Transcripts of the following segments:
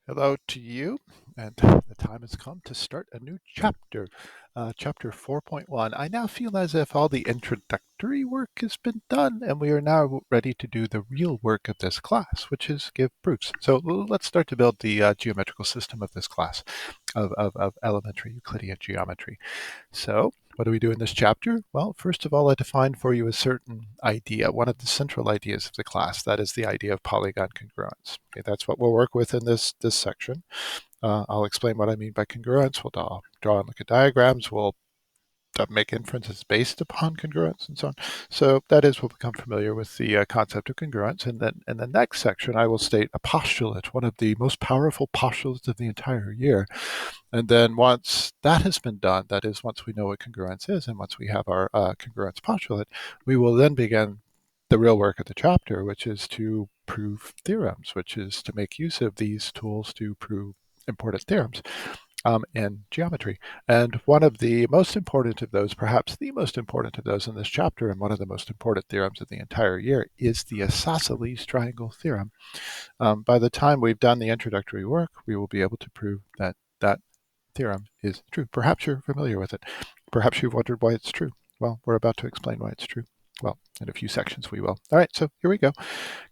Hello to you, and the time has come to start a new chapter, chapter 4.1. I now feel as if all the introductory work has been done, and we are now ready to do the real work of this class, which is give proofs. So let's start to build the geometrical system of this class of elementary Euclidean geometry. So what do we do in this chapter? Well, first of all, I defined for you a certain idea, one of the central ideas of the class. That is the idea of polygon congruence. Okay, that's what we'll work with in this section. I'll explain what I mean by congruence. We'll draw and look at diagrams. We'll make inferences based upon congruence and so on. So that is, we'll become familiar with the concept of congruence. And then in the next section, I will state a postulate, one of the most powerful postulates of the entire year. And then once that has been done, that is, once we know what congruence is, and once we have our congruence postulate, we will then begin the real work of the chapter, which is to prove theorems, which is to make use of these tools to prove important theorems in geometry. And one of the most important of those, perhaps the most important of those in this chapter, and one of the most important theorems of the entire year, is the isosceles triangle theorem. By the time we've done the introductory work, we will be able to prove that that theorem is true. Perhaps you're familiar with it. Perhaps you've wondered why it's true. Well, we're about to explain why it's true. Well, in a few sections we will. All right, so here we go.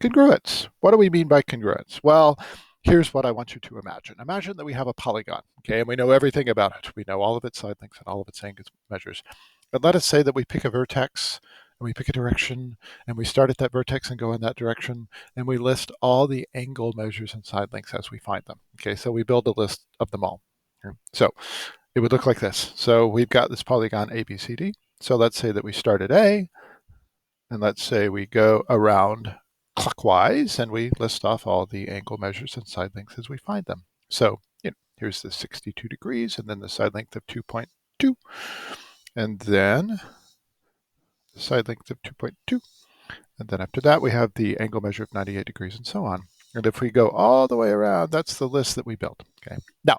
Congruence. What do we mean by congruence? Well, here's what I want you to imagine. Imagine that we have a polygon, okay, and we know everything about it. We know all of its side lengths and all of its angle measures. But let us say that we pick a vertex and we pick a direction and we start at that vertex and go in that direction and we list all the angle measures and side lengths as we find them. Okay, so we build a list of them all. So it would look like this. So we've got this polygon ABCD. So let's say that we start at A, and let's say we go around clockwise and we list off all the angle measures and side lengths as we find them. So here's the 62 degrees and then the side length of 2.2 and then the side length of 2.2. And then after that, we have the angle measure of 98 degrees and so on. And if we go all the way around, that's the list that we built. Okay. Now,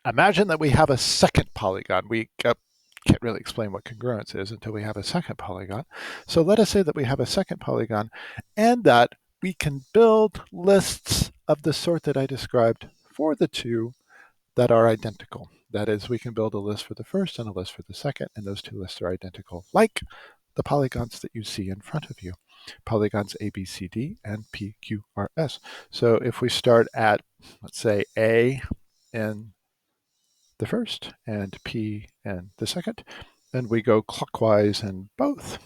imagine that we have a second polygon. We can't really explain what congruence is until we have a second polygon. So let us say that we have a second polygon and that we can build lists of the sort that I described for the two that are identical. That is, we can build a list for the first and a list for the second, and those two lists are identical, like the polygons that you see in front of you. Polygons ABCD and PQRS. So if we start at, let's say, A in the first and P in the second, and we go clockwise in both,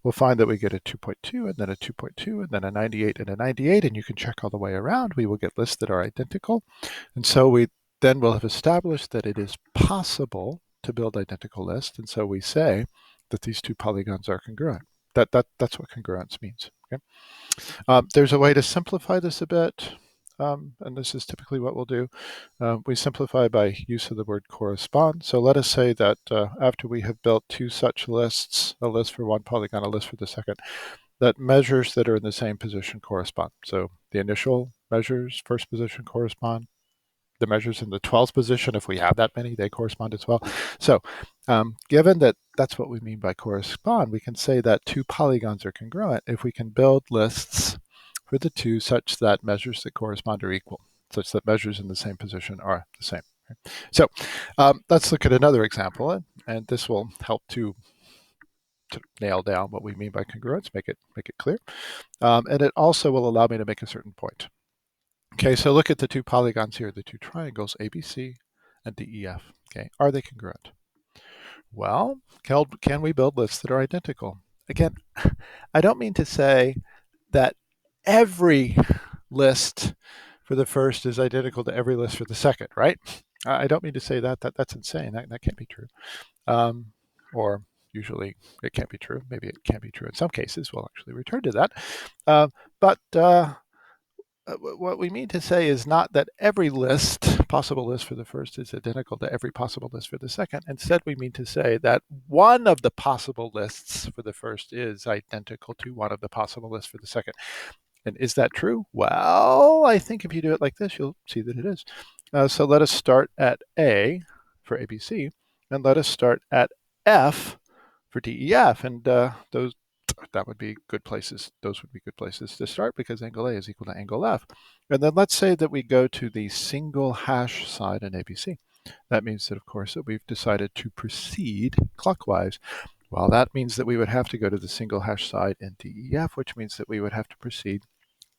we'll find that we get a 2.2 and then a 2.2 and then a 98 and a 98, and you can check all the way around. We will get lists that are identical. And so we then will have established that it is possible to build identical lists. And so we say that these two polygons are congruent. That's what congruence means. Okay? There's a way to simplify this a bit. And this is typically what we'll do. We simplify by use of the word correspond. So let us say that after we have built two such lists, a list for one polygon, a list for the second, that measures that are in the same position correspond. So the initial measures, first position correspond. The measures in the 12th position, if we have that many, they correspond as well. So given that that's what we mean by correspond, we can say that two polygons are congruent if we can build lists for the two such that measures that correspond are equal, such that measures in the same position are the same. So let's look at another example, and this will help to nail down what we mean by congruence, make it clear. And it also will allow me to make a certain point. Okay, so look at the two polygons here, the two triangles, ABC and DEF. Okay, are they congruent? Well, can we build lists that are identical? Again, I don't mean to say that every list for the first is identical to every list for the second, right? I don't mean to say that. That's insane. That can't be true. Or usually it can't be true. Maybe it can be true in some cases. We'll actually return to that. But what we mean to say is not that every possible list for the first is identical to every possible list for the second. Instead, we mean to say that one of the possible lists for the first is identical to one of the possible lists for the second. And is that true? Well, I think if you do it like this, you'll see that it is. So let us start at A for ABC, and let us start at F for DEF. And those that would be good places. Those would be good places to start because angle A is equal to angle F. And then let's say that we go to the single hash side in ABC. That means that, of course, that we've decided to proceed clockwise. Well, that means that we would have to go to the single hash side in DEF, which means that we would have to proceed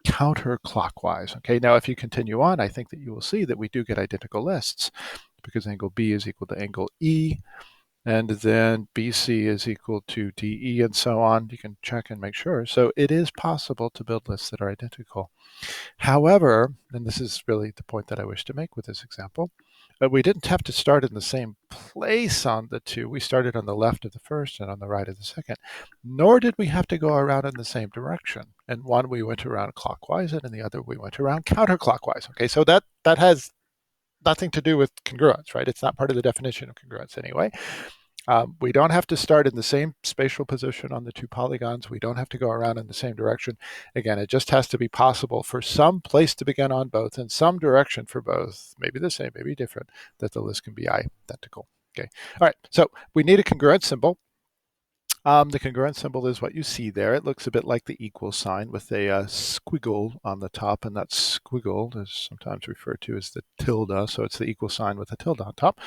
counterclockwise. Okay, now if you continue on, I think that you will see that we do get identical lists because angle B is equal to angle E, and then BC is equal to DE, and so on. You can check and make sure. So it is possible to build lists that are identical. However, and this is really the point that I wish to make with this example, we didn't have to start in the same place on the two. We started on the left of the first and on the right of the second, nor did we have to go around in the same direction. And one we went around clockwise, and in the other we went around counterclockwise. Okay, so that has nothing to do with congruence, right? It's not part of the definition of congruence anyway. We don't have to start in the same spatial position on the two polygons. We don't have to go around in the same direction. Again, it just has to be possible for some place to begin on both and some direction for both, maybe the same, maybe different, that the list can be identical. Okay. All right. So we need a congruence symbol. The congruence symbol is what you see there. It looks a bit like the equal sign with a squiggle on the top, and that squiggle is sometimes referred to as the tilde. So it's the equal sign with a tilde on top.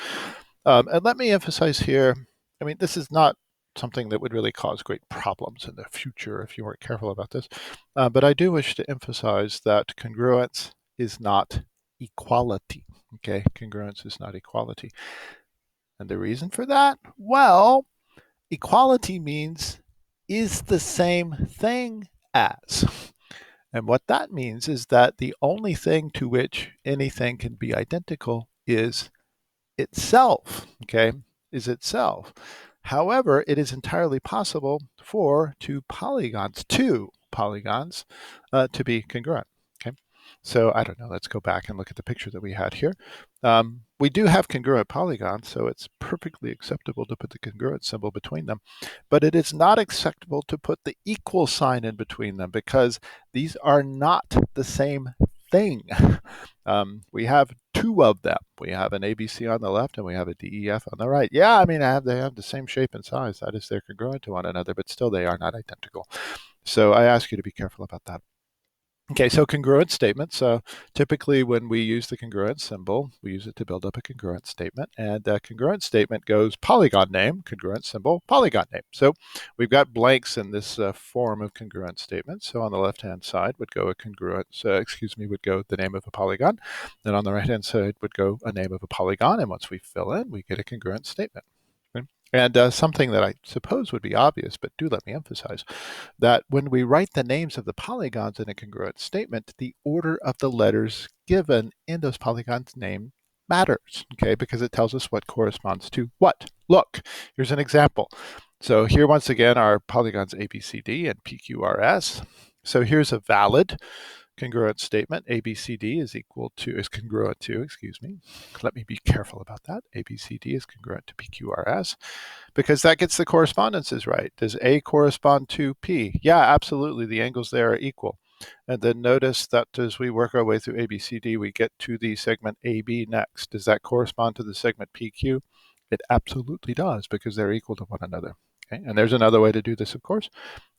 And let me emphasize here, I mean, this is not something that would really cause great problems in the future if you weren't careful about this. But I do wish to emphasize that congruence is not equality. Okay, congruence is not equality. And the reason for that? Well, equality means is the same thing as. And what that means is that the only thing to which anything can be identical is itself, okay, is itself. However, it is entirely possible for two polygons to be congruent. Okay, so I don't know. Let's go back and look at the picture that we had here. We do have congruent polygons, so it's perfectly acceptable to put the congruent symbol between them, but it is not acceptable to put the equal sign in between them because these are not the same thing. We have two of them. We have an ABC on the left and we have a DEF on the right. Yeah, I mean, they have the same shape and size. That is, they're congruent to one another, but still they are not identical. So I ask you to be careful about that. Okay, so congruent statements. Typically, when we use the congruent symbol, we use it to build up a congruent statement. And a congruent statement goes polygon name, congruent symbol, polygon name. So we've got blanks in this form of congruent statements. So on the left-hand side would go a congruent, would go the name of a polygon. Then on the right-hand side would go a name of a polygon. And once we fill in, we get a congruent statement. Okay? And something that I suppose would be obvious, but do let me emphasize, that when we write the names of the polygons in a congruent statement, the order of the letters given in those polygons' name matters, okay, because it tells us what corresponds to what. Look, here's an example. So here once again are polygons ABCD and PQRS. So here's a valid congruent statement. ABCD is congruent to, let me be careful about that. ABCD is congruent to PQRS because that gets the correspondences right. Does A correspond to P? Yeah, absolutely. The angles there are equal. And then notice that as we work our way through ABCD, we get to the segment AB next. Does that correspond to the segment PQ? It absolutely does because they're equal to one another. Okay? And there's another way to do this, of course.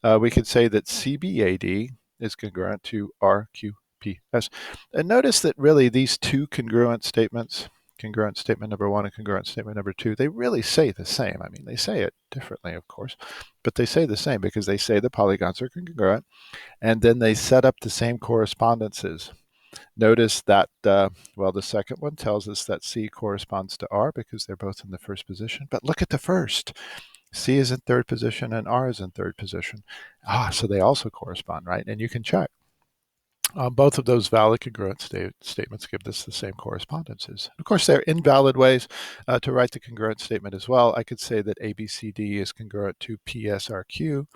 We could say that CBAD is congruent to RQPS. And notice that really these two congruent statements, congruent statement number one and congruent statement number two, they really say the same. I mean, they say it differently, of course, but they say the same because they say the polygons are congruent, and then they set up the same correspondences. Notice that, the second one tells us that C corresponds to R because they're both in the first position, but look at the first. C is in third position and R is in third position. So they also correspond, right? And you can check. Both of those valid congruent statements give us the same correspondences. Of course, there are invalid ways to write the congruent statement as well. I could say that ABCD is congruent to PSRQ.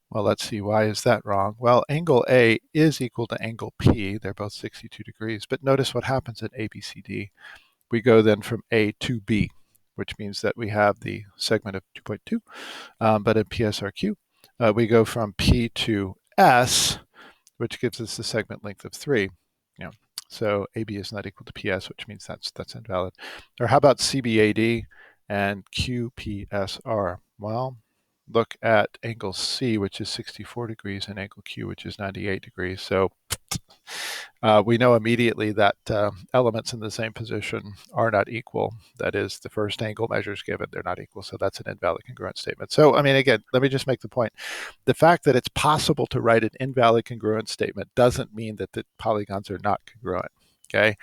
Well, let's see, why is that wrong? Well, angle A is equal to angle P. They're both 62 degrees. But notice what happens at ABCD. We go then from A to B, which means that we have the segment of 2.2. But in PSRQ, we go from P to S, which gives us the segment length of 3. So AB is not equal to PS, which means that's invalid. Or how about CBAD and QPSR? Well, look at angle C, which is 64 degrees, and angle Q, which is 98 degrees. So we know immediately that elements in the same position are not equal. That is, the first angle measures given, they're not equal. So that's an invalid congruence statement. So, I mean, again, let me just make the point. The fact that it's possible to write an invalid congruence statement doesn't mean that the polygons are not congruent. Okay.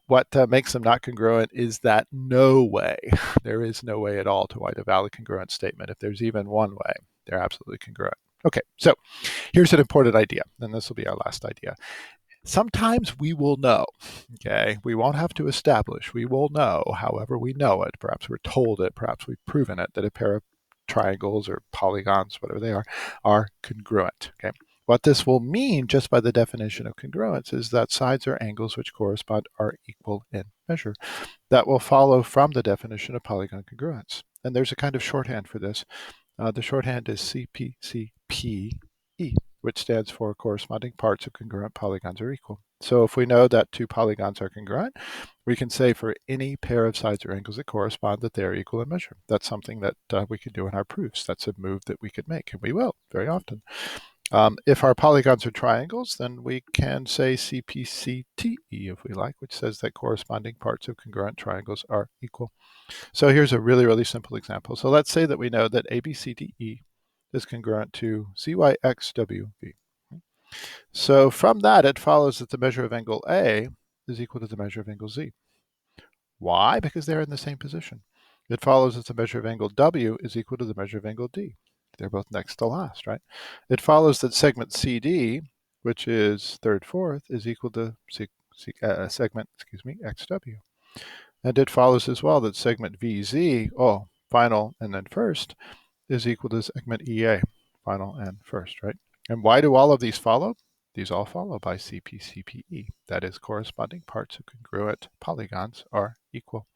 What makes them not congruent is that no way, there is no way at all to write a valid congruence statement. If there's even one way, they're absolutely congruent. Okay, so here's an important idea, and this will be our last idea. Sometimes we will know, okay? We won't have to establish. We will know, however we know it. Perhaps we're told it, perhaps we've proven it, that a pair of triangles or polygons, whatever they are congruent, okay? What this will mean, just by the definition of congruence, is that sides or angles which correspond are equal in measure. That will follow from the definition of polygon congruence. And there's a kind of shorthand for this. The shorthand is CPCPE, which stands for corresponding parts of congruent polygons are equal. So if we know that two polygons are congruent, we can say for any pair of sides or angles that correspond that they are equal in measure. That's something that we can do in our proofs. That's a move that we could make, and we will very often. If our polygons are triangles, then we can say CPCTE if we like, which says that corresponding parts of congruent triangles are equal. So here's a really, really simple example. So let's say that we know that ABCDE is congruent to CYXWV. So from that, it follows that the measure of angle A is equal to the measure of angle Z. Why? Because they're in the same position. It follows that the measure of angle W is equal to the measure of angle D. They're both next to last, right? It follows that segment CD, which is third, fourth, is equal to segment, XW. And it follows as well that segment VZ, final and then first, is equal to segment EA, final and first, right? And why do all of these follow? These all follow by CPCPE. That is, corresponding parts of congruent polygons are equal.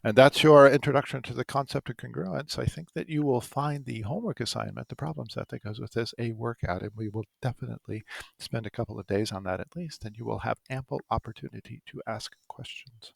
And that's your introduction to the concept of congruence. I think that you will find the homework assignment, the problem set that goes with this, a workout, and we will definitely spend a couple of days on that at least, and you will have ample opportunity to ask questions.